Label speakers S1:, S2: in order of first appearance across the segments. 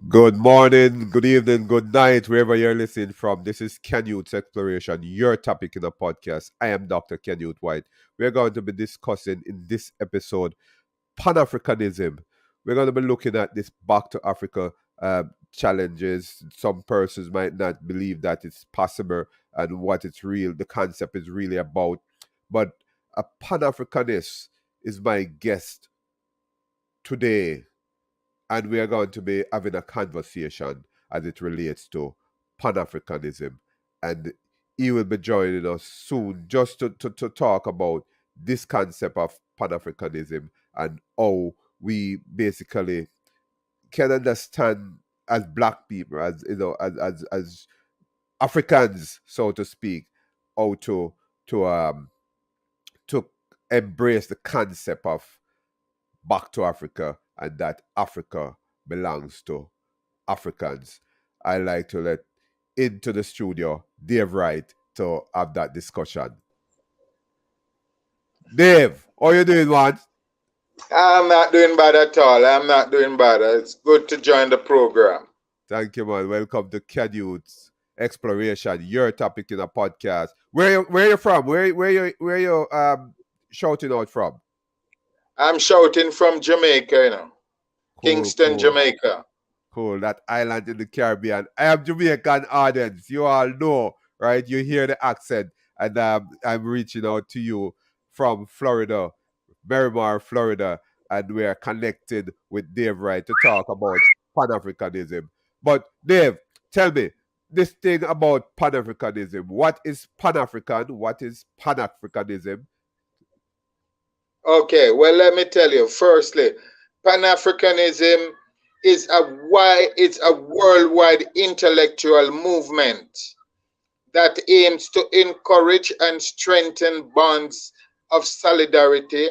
S1: Good morning, good evening, good night, wherever you're listening from. This is Ken Youth's Exploration, your topic in the podcast. I am Dr. Ken Youth White. We're going to be discussing in this episode Pan-Africanism. We're going to be looking at this back to Africa challenges. Some persons might not believe that it's possible and what the concept is really about. But a Pan-Africanist is my guest today, and we are going to be having a conversation as it relates to Pan Africanism. And he will be joining us soon just to talk about this concept of Pan Africanism and how we basically can understand as black people, as as Africans, so to speak, how to embrace the concept of back to Africa and that Africa belongs to Africans. I like to let into the studio Dave Wright to have that discussion. Dave, how you doing, man?
S2: I'm not doing bad at all. I'm not doing bad. It's good to join the program.
S1: Thank you, man. Welcome to Canute's Exploration, your topic in a podcast. Where you from? Where you shouting out from?
S2: I'm shouting from Jamaica,
S1: Cool,
S2: Kingston,
S1: cool.
S2: Jamaica.
S1: Cool, that island in the Caribbean. I have Jamaican audience. You all know, right? You hear the accent, and I'm reaching out to you from Florida, Miramar, Florida, and we are connected with Dave Wright to talk about Pan Africanism. But Dave, tell me this thing about Pan Africanism. What is Pan African? What is Pan Africanism?
S2: Okay, well, let me tell you. Firstly, Pan-Africanism it's a worldwide intellectual movement that aims to encourage and strengthen bonds of solidarity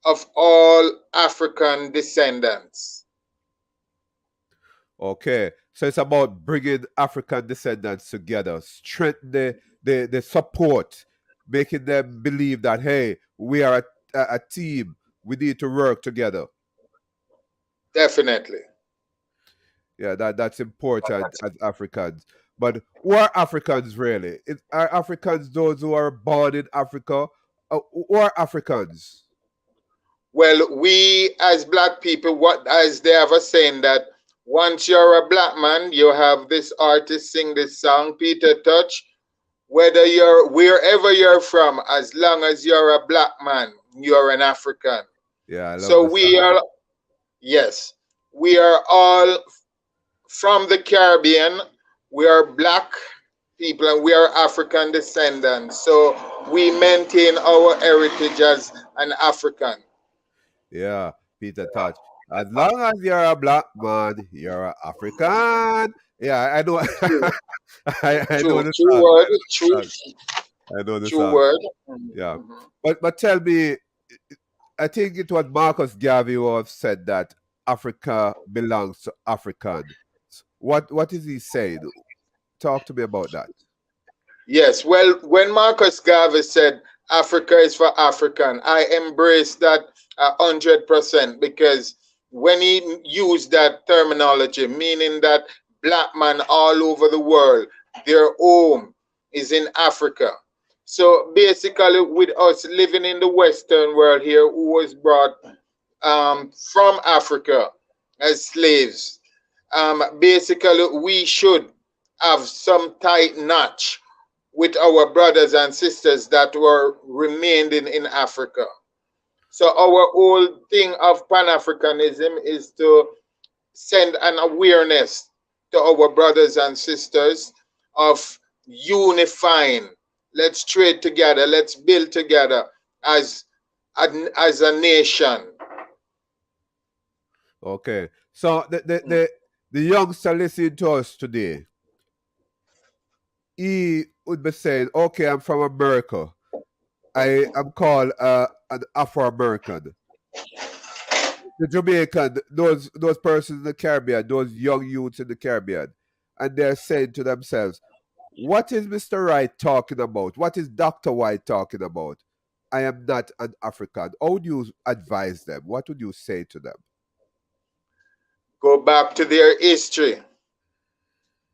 S2: of all African descendants.
S1: Okay, so it's about bringing African descendants together, strengthen the support, making them believe that hey, we are a team. We need to work together.
S2: Definitely.
S1: Yeah, that's important as Africans. But who are Africans really? Are Africans those who are born in Africa? Who are Africans?
S2: Well, we as black people, what as they have a saying that once you're a black man, you have this artist sing this song, Peter Touch. Whether you're wherever you're from, as long as you're a black man, you're an African.
S1: Yeah, I love
S2: So
S1: the
S2: we
S1: song.
S2: are, yes, we are all from the Caribbean. We are black people and we are African descendants. So we maintain our heritage as an African.
S1: Yeah, Peter Touch. As long as you're a black man, you're an African. Yeah, I know.
S2: True,
S1: I know
S2: true,
S1: the
S2: true
S1: song.
S2: word,
S1: I know the
S2: true,
S1: song. I know the
S2: true
S1: song.
S2: word.
S1: Yeah,
S2: Mhm.
S1: but tell me, I think it was Marcus Garvey who have said that Africa belongs to Africans. What is he saying? Talk to me about that.
S2: Yes, well, when Marcus Garvey said Africa is for African, I embrace that 100% because when he used that terminology, meaning that black man all over the world, their home is in Africa. So basically, with us living in the Western world here, who was brought from Africa as slaves, basically, we should have some tight notch with our brothers and sisters that were remained in Africa. So our whole thing of Pan-Africanism is to send an awareness to our brothers and sisters of unifying. Let's trade together. Let's build together as as a nation.
S1: Okay, so the youngster listening to us today, he would be saying, "Okay, I'm from America. I am called an Afro American." The Jamaican, those persons in the Caribbean, those young youths in the Caribbean, and they're saying to themselves, "What is Mr. Wright talking about? What is Dr. White talking about? I am not an African." How would you advise them? What would you say to them?
S2: go back to their history,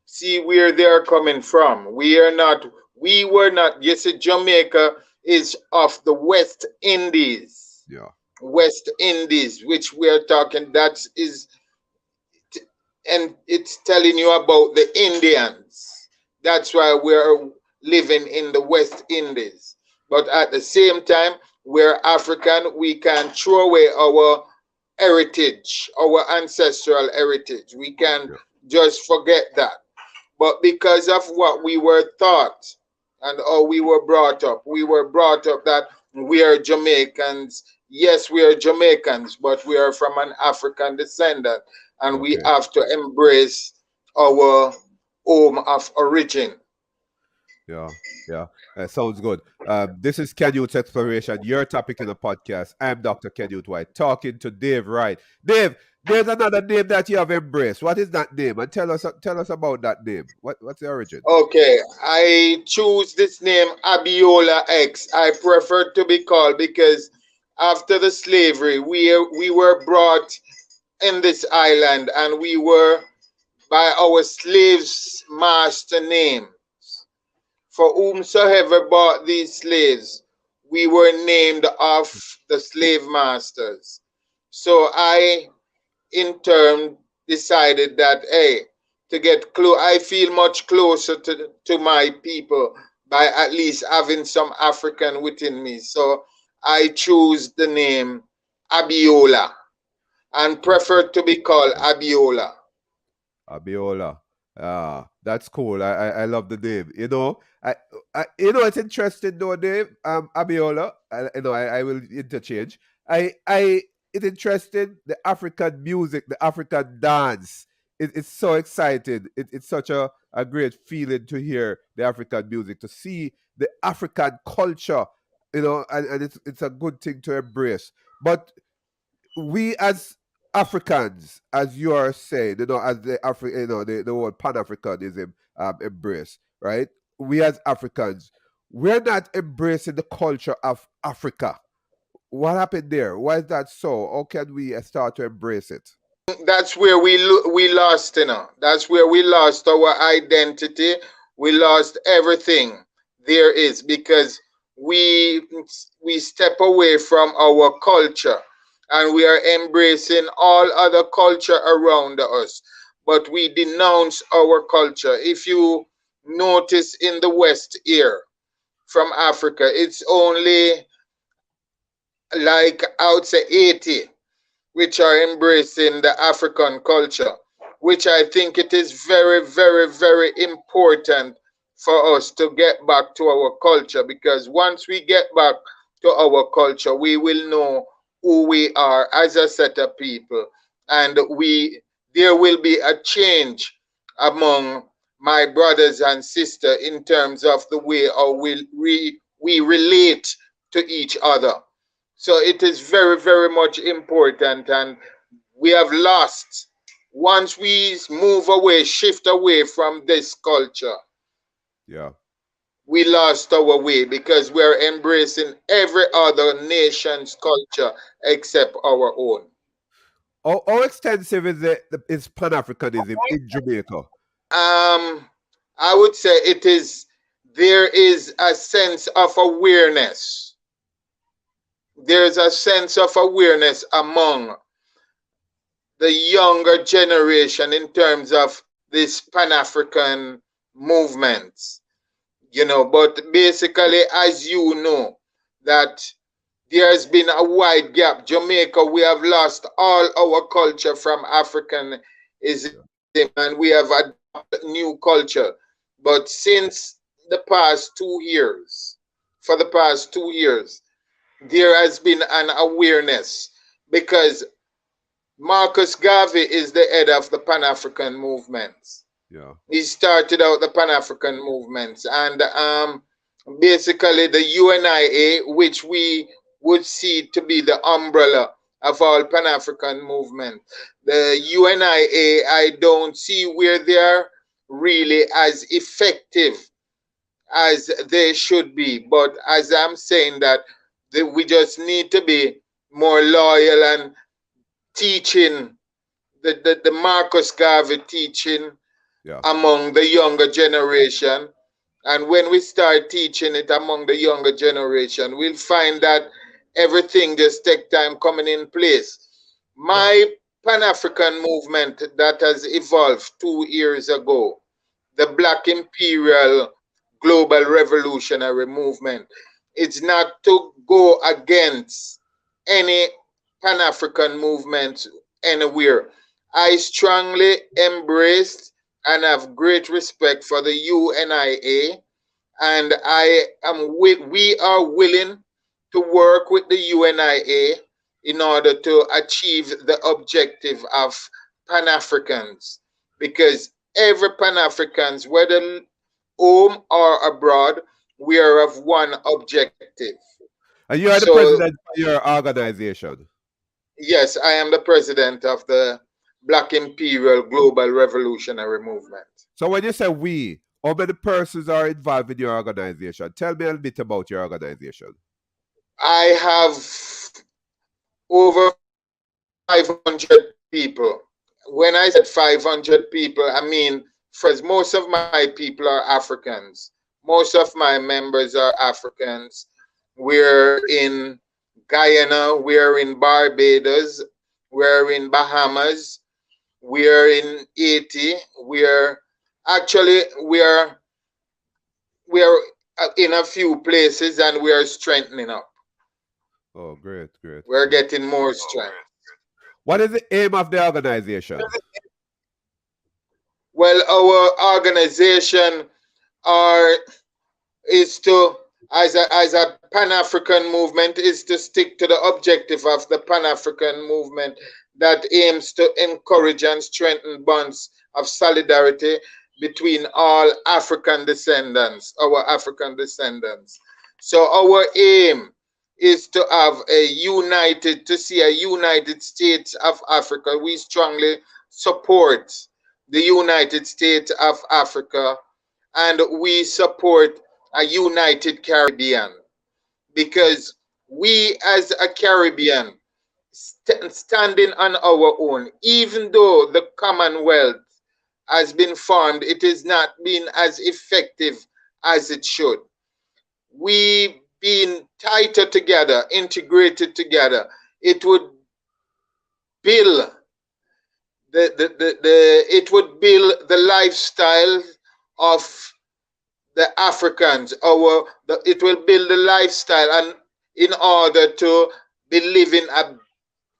S2: see where they're coming from. We were not, you see, Jamaica is of the West Indies.
S1: Yeah.
S2: West Indies, which we are talking, that is, and it's telling you about the Indians. That's why we're living in the West Indies. But at the same time, we're African. We can throw away our heritage, our ancestral heritage. We can
S1: Yeah.
S2: just forget that. But because of what we were taught and how we were brought up that we are Jamaicans. Yes, we are Jamaicans, but we are from an African descendant, and we
S1: Okay.
S2: have to embrace our home of origin.
S1: Yeah, yeah, sounds good. This is Canute Exploration, your topic in the podcast. I'm Dr. Canute White, talking to Dave Wright. Dave, there's another name that you have embraced. What is that name? And tell us about that name. What's the origin?
S2: Okay, I choose this name Abiola X. I prefer to be called because after the slavery, we were brought in this island, and we were by our slaves' master name. For whomsoever bought these slaves, we were named of the slave masters. So I, in turn, decided that, hey, to get close, I feel much closer to my people by at least having some African within me. So I choose the name Abiola and
S1: Okay.
S2: prefer to be called Abiola.
S1: Abiola. Ah, that's cool. I love the name. It's interesting though, Dave. Abiola. I will interchange. I it's interesting. The African music, the African dance. It's so exciting. It's such a great feeling to hear the African music, to see the African culture. And it's a good thing to embrace. But we as Africans, as you are saying, as the whole Pan Africanism embrace, right? We as Africans, we're not embracing the culture of Africa. What happened there? Why is that so? How can we start to embrace it?
S2: That's where we lost, That's where we lost our identity. We lost everything there is because we we step away from our culture, and we are embracing all other culture around us, but we denounce our culture. If you notice in the West here from Africa, it's only like I would say 80 which are embracing the African culture, which I think it is very, very, very important for us to get back to our culture, because once we get back to our culture, we will know who we are as a set of people, and there will be a change among my brothers and sisters in terms of the way how we relate to each other. So it is very, very much important, and we have lost. Once we move away, shift away from this culture,
S1: Yeah.
S2: we lost our way because we are embracing every other nation's culture except our own.
S1: How extensive is Pan Africanism in Jamaica?
S2: I would say there is a sense of awareness. There's a sense of awareness among the younger generation in terms of this Pan-African movements, but basically, as you know, that there has been a wide gap. Jamaica, we have lost all our culture from Africanism, and we have adopted new culture. But since the past 2 years, for the past 2 years, there has been an awareness because Marcus Garvey is the head of the Pan African movements.
S1: Yeah.
S2: He started out the Pan African movements, and basically the UNIA, which we would see to be the umbrella of all Pan African movement. The UNIA, I don't see where they are really as effective as they should be. But as I'm saying that we just need to be more loyal and teaching the Marcus Garvey teaching
S1: Yeah.
S2: among the younger generation. And when we start teaching it among the younger generation, we'll find that everything just take time coming in place.
S1: Yeah.
S2: My Pan-African movement that has evolved 2 years ago, the Black Imperial Global Revolutionary Movement, it's not to go against any Pan-African movement anywhere. I strongly embraced and have great respect for the UNIA, and we are willing to work with the UNIA in order to achieve the objective of Pan Africans, because every Pan Africans, whether home or abroad, we are of one objective.
S1: And you are the
S2: So
S1: president of your organization.
S2: yes, I am the president of the Black Imperial Global Revolutionary Movement.
S1: So when you say we, how many persons are involved in your organization? Tell me a bit about your organization.
S2: I have over 500 people. When I said 500 people, I mean, first, most of my people are Africans. Most of my members are Africans. We're in Guyana, we're in Barbados, we're in Bahamas, we're in Haiti, we're in a few places, and we are strengthening up.
S1: Oh, great, great,
S2: We're
S1: great.
S2: getting more strength.
S1: What is the aim of the organization?
S2: Well, our organization are is to, as a Pan-African movement, is to stick to the objective of the Pan-African movement that aims to encourage and strengthen bonds of solidarity between all African descendants, our African descendants. So our aim is to have to see a United States of Africa. We strongly support the United States of Africa, and we support a united Caribbean, because we as a Caribbean, standing on our own, even though the Commonwealth has been formed, it has not been as effective as it should. We being tighter together, integrated together, it would build it would build the lifestyle of the Africans. It will build the lifestyle, and in order to be living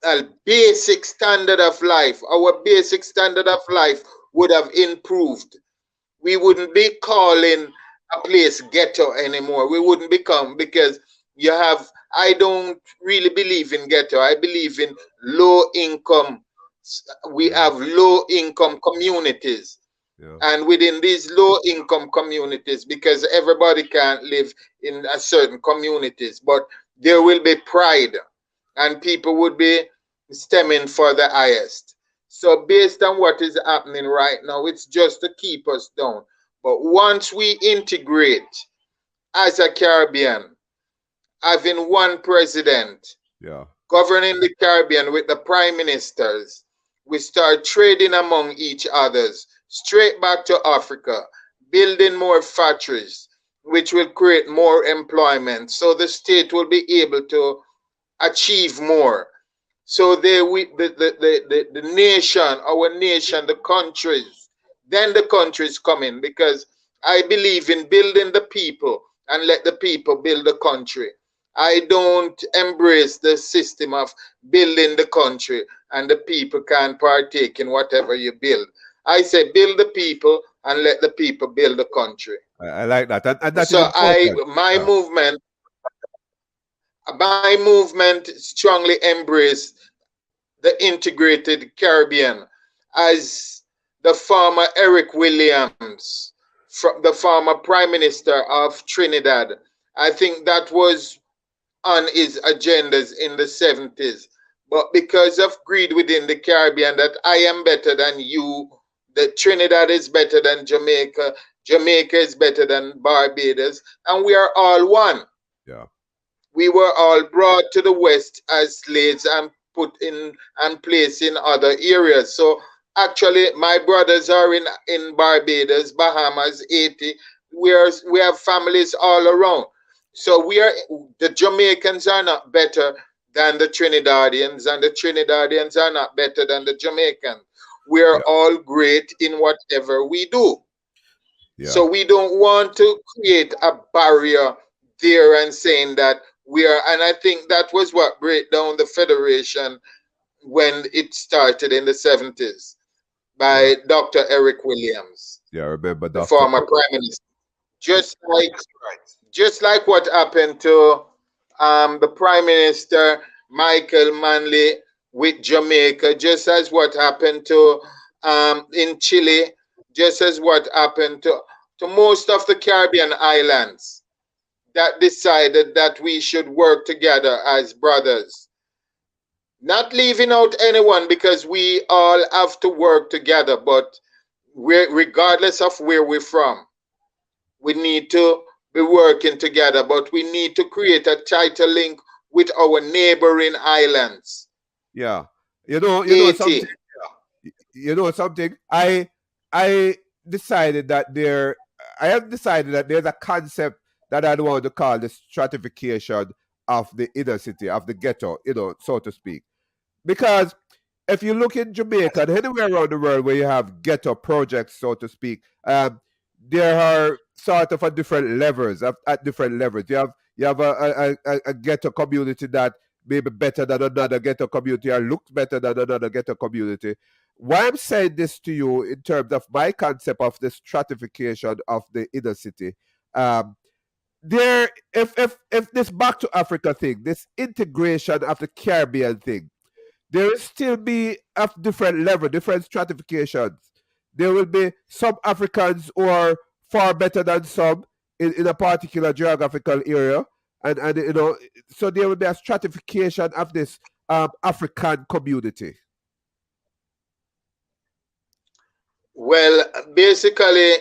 S2: a basic standard of life, our basic standard of life would have improved. We wouldn't be calling a place ghetto anymore. We wouldn't become, because you have, I don't really believe in ghetto. I believe in low income. We
S1: Yeah,
S2: have low income communities,
S1: yeah,
S2: and within these low income communities, because everybody can't live in a certain communities, but there will be pride, and people would be stemming for the highest. So based on what is happening right now, it's just to keep us down. But once we integrate as a Caribbean, having one president
S1: yeah,
S2: governing the Caribbean with the prime ministers, we start trading among each others, straight back to Africa, building more factories, which will create more employment. So the state will be able to achieve more. So the nation, our nation, the countries, then the countries come in, because I believe in building the people and let the people build the country. I don't embrace the system of building the country and the people can't partake in whatever you build. I say build the people and let the people build the country.
S1: I like that, and that is
S2: So I
S1: important.
S2: my
S1: Yeah,
S2: movement my movement strongly embrace the integrated Caribbean, as the former Eric Williams, the former Prime Minister of Trinidad. I think that was on his agendas in the 70s. But because of greed within the Caribbean, that I am better than you, that Trinidad is better than Jamaica, Jamaica is better than Barbados, and we are all one.
S1: yeah,
S2: We were all brought to the West as slaves, and put in and placed in other areas. So actually, my brothers are in Barbados, Bahamas, Haiti. We have families all around. So the Jamaicans are not better than the Trinidadians, and the Trinidadians are not better than the Jamaicans. We are
S1: Yeah.
S2: all great in whatever we do.
S1: Yeah.
S2: So we don't want to create a barrier there and saying that we are, and I think that was what break down the federation when it started in the 70s
S1: Yeah.
S2: by Dr. Eric Williams,
S1: Yeah. Remember
S2: the
S1: Doctor.
S2: former prime minister. Just like just like what happened to the prime minister Michael Manley with Jamaica, just as what happened to in Chile, just as what happened to most of the Caribbean islands that decided that we should work together as brothers. Not leaving out anyone because we all have to work together, but regardless of where we're from, we need to be working together, but we need to create a tighter link with our neighboring islands.
S1: Yeah.
S2: Haiti.
S1: Something. Something. I decided that there. I have decided that there's a concept that I want to call the stratification of the inner city, of the ghetto, so to speak. Because if you look in Jamaica and anywhere around the world where you have ghetto projects, so to speak, there are sort of a different levels at different levels. You have a ghetto community that may be better than another ghetto community or looks better than another ghetto community. Why I'm saying this to you in terms of my concept of the stratification of the inner city, um, there if this back to Africa thing, this integration of the Caribbean thing, there will still be of different level, different stratifications. There will be some Africans who are far better than some in a particular geographical area, and so there will be a stratification of this African community.
S2: Well, basically,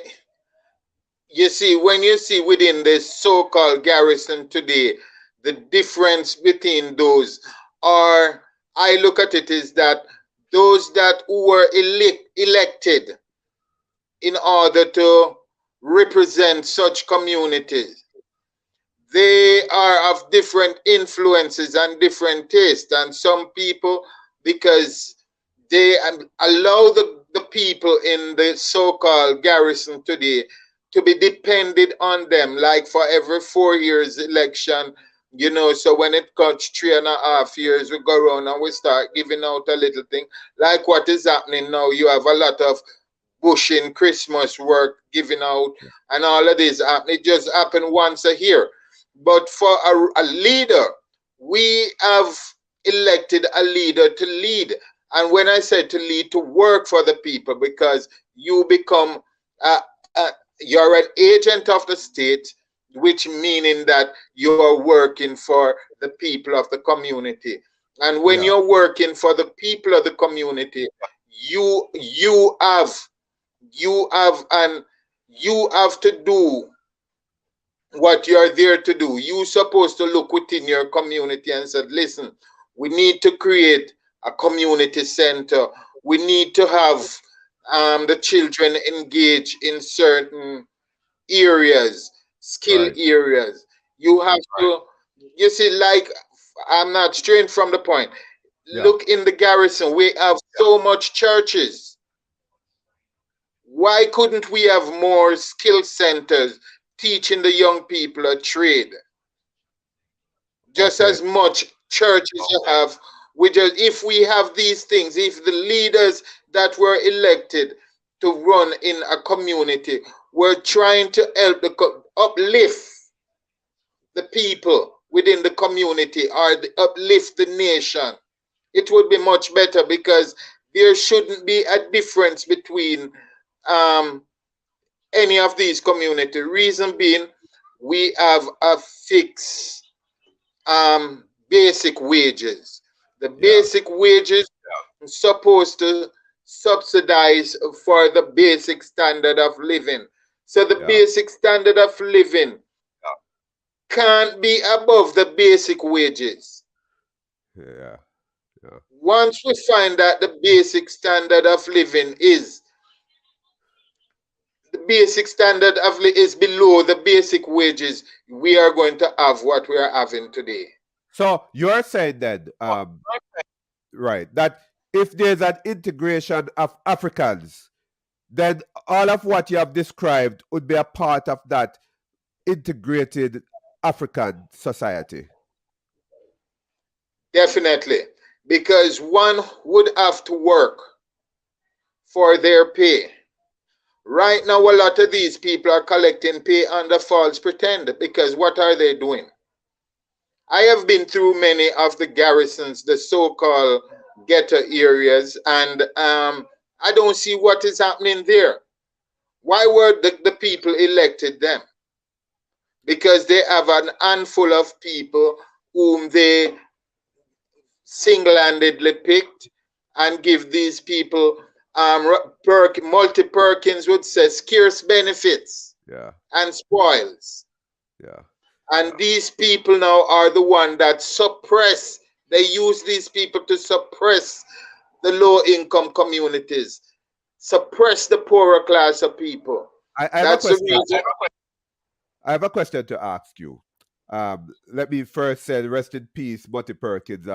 S2: you see, when you see within this so-called garrison today, the difference between those are, I look at it is that those that who were elected in order to represent such communities, they are of different influences and different tastes. And some people, because they allow the people in the so-called garrison today to be dependent on them, like for every 4 years election, so when it comes 3.5 years, we go around and we start giving out a little thing. Like what is happening now, you have a lot of bushing Christmas work giving out, and all of this happen. It just happened once a year. But for a leader, we have elected a leader to lead. And when I say to lead, to work for the people, because you become, you're an agent of the state, which meaning that you are working for the people of the community. And when
S1: Yeah,
S2: you're working for the people of the community, you have and you have to do what you're there to do. You're supposed to look within your community and say, listen, we need to create a community center. We need to have the children engage in certain areas, skill
S1: right.
S2: areas. You have to, you see, like, I'm not straying from the point.
S1: Yeah,
S2: Look in the garrison, we have so much churches. Why couldn't we have more skill centers teaching the young people a trade? Just
S1: okay.
S2: as much churches you have. We just, if we have these things, if the leaders that were elected to run in a community were trying to help uplift the people within the community or uplift the nation, it would be much better, because there shouldn't be a difference between um, any of these community. Reason being, we have a fixed basic wages. The
S1: Yeah,
S2: basic wages are supposed to subsidize for the basic standard of living. So the
S1: yeah,
S2: basic standard of living can't be above the basic wages.
S1: yeah, yeah.
S2: Once we find that the basic standard of living is is below the basic wages, we are going to have what we are having today.
S1: So you're saying then, right, that if there's an integration of Africans, then all of what you have described would be a part of that integrated African society.
S2: Definitely. Because one would have to work for their pay. Right now, a lot of these people are collecting pay under false pretend because what are they doing? I have been through many of the garrisons, the so called ghetto areas, and I don't see what is happening there. Why were the people elected them? Because they have an handful of people whom they single handedly picked and give these people multi Perkins would say scarce benefits
S1: Yeah,
S2: and spoils.
S1: yeah,
S2: And these people now are the one that suppress, they use these people to suppress the low income communities, suppress the poorer class of people.
S1: I have a
S2: That's the
S1: question.
S2: reason.
S1: I have a question to ask you. Let me first say rest in peace, Monty Perkins,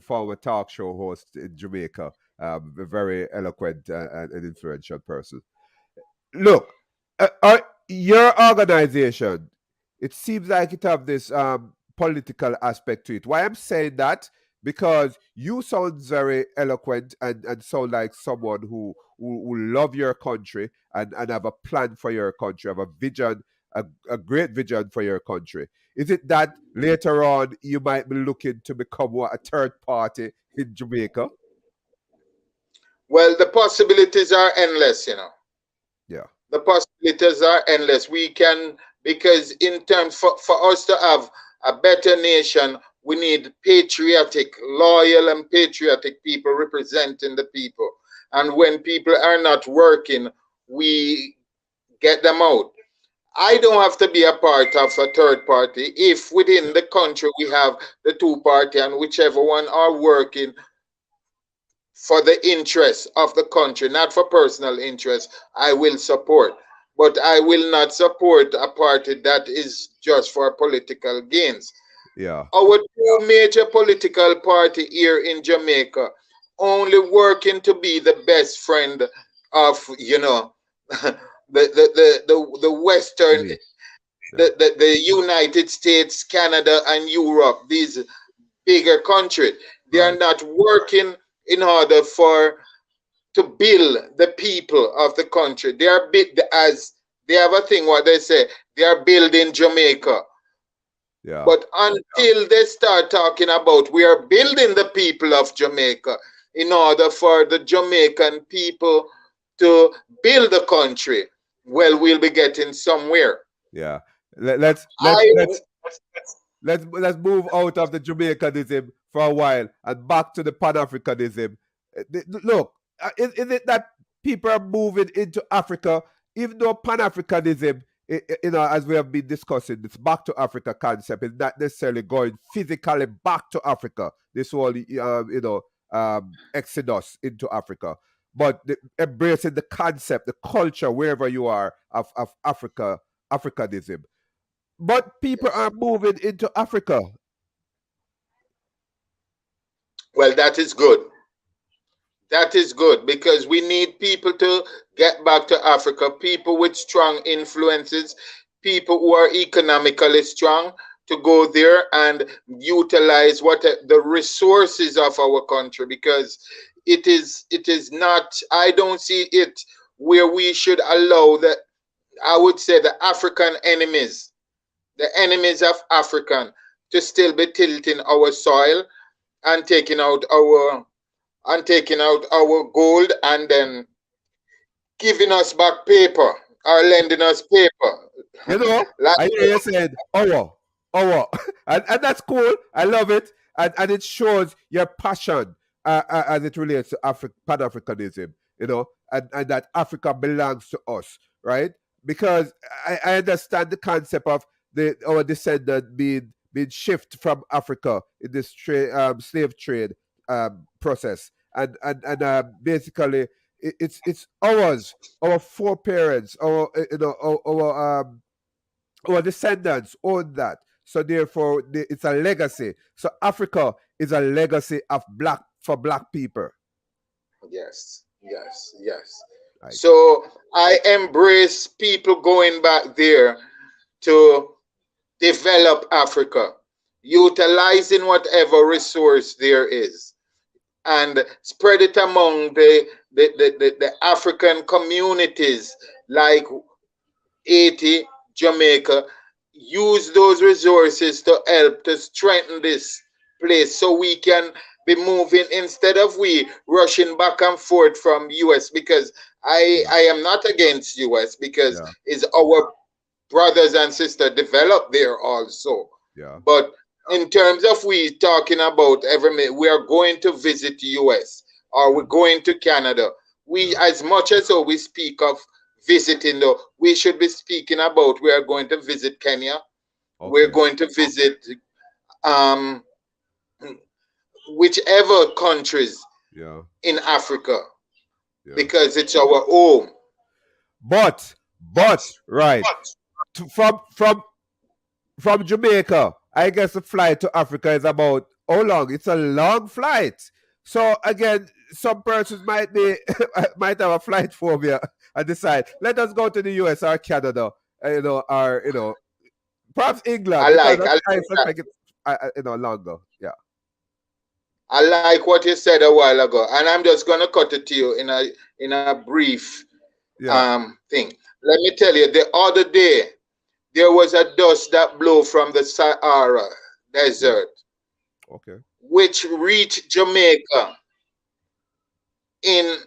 S1: former talk show host in Jamaica, a very eloquent and influential person. Look, your organization, it seems like it have this political aspect to it. Why I'm saying that? Because you sound very eloquent and sound like someone who love your country and have a plan for your country, have a vision, a great vision for your country. Is it that later on you might be looking to become what, a third party in Jamaica?
S2: Well, the possibilities are endless, you know.
S1: Yeah,
S2: The possibilities are endless. We can, because in terms for us to have a better nation, we need patriotic, loyal, and patriotic people representing the people. And when people are not working, we get them out. I don't have to be a part of a third party if within the country we have the two party and whichever one are working for the interest of the country, not for personal interest, I will support. But I will not support a party that is just for political gains.
S1: yeah,
S2: Our two major political party here in Jamaica only working to be the best friend of, the Western,
S1: elite. Yeah,
S2: the United States, Canada, and Europe, these bigger countries. They are
S1: right.
S2: not working in order for to build the people of the country. They are as they have a thing what they say, they are building Jamaica.
S1: Yeah,
S2: But until they start talking about we are building the people of Jamaica in order for the Jamaican people to build the country, well, we'll be getting somewhere.
S1: yeah. Let, let's let's
S2: I
S1: let's let's move out of the Jamaicanism for a while and back to the Pan Africanism. Look, is it that people are moving into Africa, even though Pan Africanism, as we have been discussing, this back to Africa concept is not necessarily going physically back to Africa. This whole, exodus into Africa, but embracing the concept, the culture, wherever you are, of Africa, Africanism. But people
S2: yes.
S1: are moving into Africa.
S2: Well, that is good. That is good because we need people to get back to Africa, people with strong influences, people who are economically strong to go there and utilize what the resources of our country because it is not, I don't see it where we should allow the, I would say, the African enemies, the enemies of African to still be tilting our soil and taking out our gold and then giving us back paper or lending us
S1: You
S2: paper.
S1: know,
S2: Like,
S1: I hear you said, our. And that's cool. I love it. And it shows your passion as it relates to Pan Africanism, and that Africa belongs to us, right? Because I understand the concept of our descendant being shipped from Africa in this slave trade process, and basically it's ours, our foreparents, our descendants own that. So therefore, it's a legacy. So Africa is a legacy of black people.
S2: Yes, yes, yes.
S1: Like,
S2: So I embrace people going back there to develop Africa, utilizing whatever resource there is, and spread it among the African communities like Haiti, Jamaica. Use those resources to help to strengthen this place so we can be moving instead of we rushing back and forth from US, because
S1: yeah,
S2: I am not against US because
S1: yeah,
S2: it's our brothers and sisters developed there also.
S1: yeah,
S2: But in terms of we talking about every minute, we are going to visit US or we're
S1: yeah,
S2: going to Canada. We,
S1: yeah.
S2: as much as so we speak of visiting, though, we should be speaking about we are going to visit Kenya. We're
S1: Okay.
S2: going to visit um, whichever countries
S1: Yeah,
S2: in Africa
S1: yeah.
S2: because it's our home.
S1: But right, from Jamaica, I guess the flight to Africa is about how long? It's a long flight. So again, some persons might have a flight phobia and decide, let us go to the US or Canada, or perhaps England, because
S2: I
S1: I
S2: like that.
S1: suspect it's longer. Yeah,
S2: I like what you said a while ago, and I'm just gonna cut it to you in a brief
S1: yeah,
S2: thing. Let me tell you, the other day there was a dust that blew from the Sahara
S1: yeah.
S2: desert,
S1: Okay.
S2: which reached Jamaica in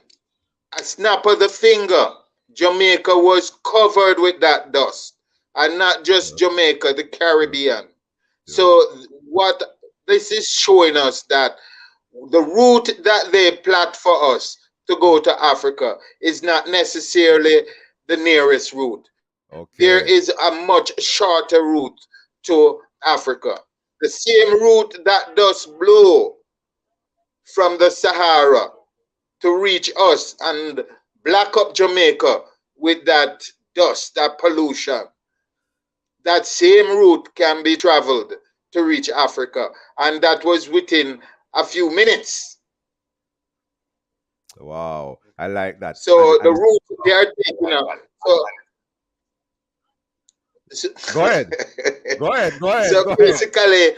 S2: a snap of the finger. Jamaica was covered with that dust, and not just
S1: Yeah,
S2: Jamaica, the
S1: yeah,
S2: Caribbean.
S1: yeah.
S2: So what this is showing us that the route that they plot for us to go to Africa is not necessarily the nearest route. There
S1: Okay.
S2: is a much shorter route to Africa. The same route that does blow from the Sahara to reach us and black up Jamaica with that dust, that pollution. That same route can be traveled to reach Africa. And that was within a few minutes.
S1: Wow, I like that.
S2: So the
S1: And
S2: route they are taking up. So,
S1: go ahead, go ahead, go ahead,
S2: so
S1: go ahead.
S2: basically,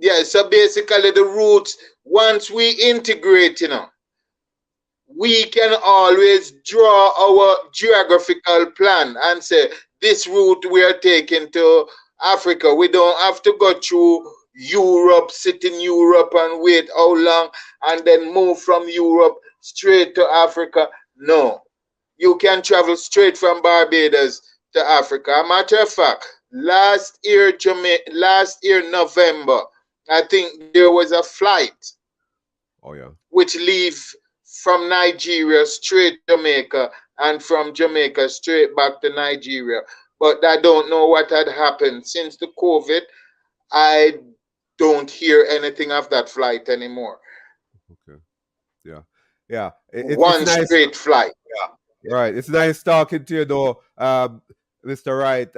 S2: yeah, so basically the routes, once we integrate, we can always draw our geographical plan and say this route we are taking to Africa. We don't have to go through Europe, sit in Europe and wait how long and then move from Europe straight to Africa. No, you can travel straight from Barbados to Africa. A matter of fact, last year November, I think there was a flight
S1: Oh yeah.
S2: which leave from Nigeria straight to Jamaica and from Jamaica straight back to Nigeria. But I don't know what had happened since the COVID. I don't hear anything of that flight anymore.
S1: Okay. Yeah. Yeah. It's
S2: One
S1: nice.
S2: straight flight.
S1: Right. It's nice talking to you, though, Mr. Wright.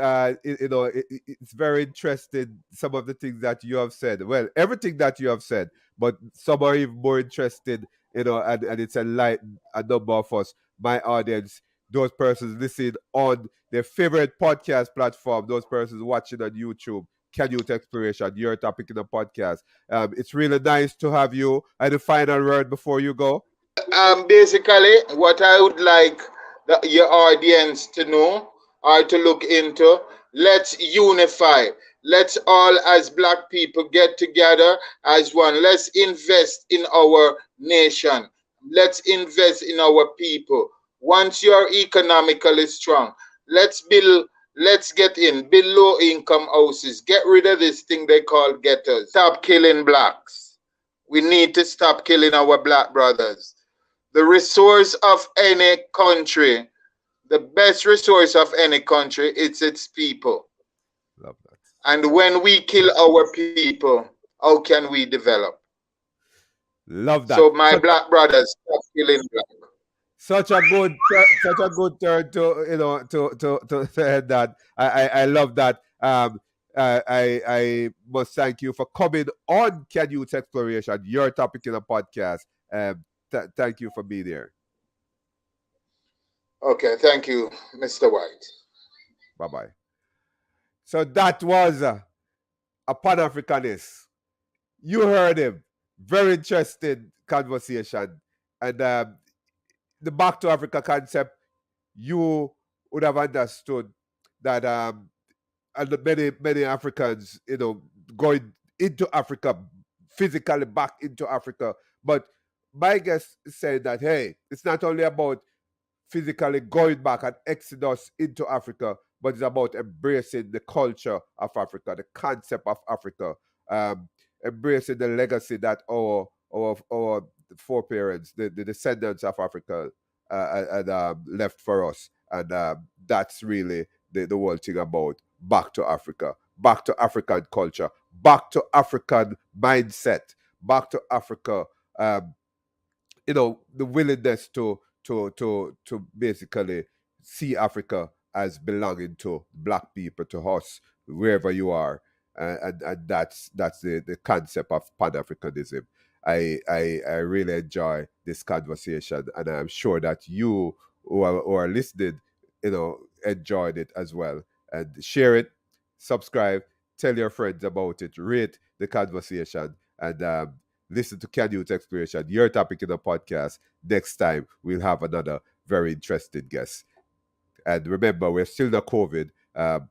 S1: It's very interesting, some of the things that you have said. Well, everything that you have said, but some are even more interested, and it's enlightened a number of us, my audience, those persons listening on their favorite podcast platform, those persons watching on YouTube. Can Youth Exploration, your topic in the podcast. It's really nice to have you. And the final word before you go.
S2: Basically, what I would like your audience to know or to look into, let's unify. Let's all, as Black people, get together as one. Let's invest in our nation. Let's invest in our people. Once you are economically strong, let's build. Let's get in, build low income houses, get rid of this thing they call ghettos. Stop killing blacks. We need to stop killing our black brothers. The resource of any country, the best resource of any country, it's its people.
S1: Love that.
S2: And when we kill our people, how can we develop?
S1: Love that.
S2: So my black brothers, stop feeling black.
S1: Such a good turn to to end that. I love that. I must thank you for coming on Can Youth Exploration, your topic in a podcast. Thank you for being here.
S2: Okay, thank you, Mr. White.
S1: Bye bye. So that was a Pan Africanist. You heard him. Very interesting conversation. And the Back to Africa concept, you would have understood that and many Africans, going into Africa, physically back into Africa. But my guest is saying that, hey, it's not only about physically going back and exodus into Africa, but it's about embracing the culture of Africa, the concept of Africa, um, embracing the legacy that our foreparents, the descendants of Africa, had left for us, and that's really the whole thing about back to Africa, back to African culture, back to African mindset, back to Africa. Um, the willingness to basically see Africa as belonging to black people, to us, wherever you are, and that's the concept of Pan-Africanism. I really enjoy this conversation, and I'm sure that you who are listening, enjoyed it as well. And share it, subscribe, tell your friends about it, rate the conversation, and listen to Can Youth Exploration, your topic in the podcast. Next time, we'll have another very interesting guest. And remember, we're still in a COVID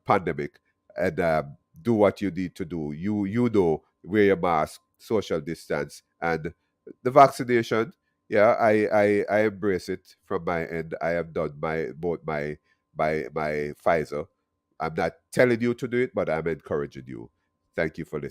S1: pandemic, and do what you need to do. You know, wear your mask, social distance, and the vaccination. Yeah, I embrace it from my end. I have done my Pfizer. I'm not telling you to do it, but I'm encouraging you. Thank you for listening.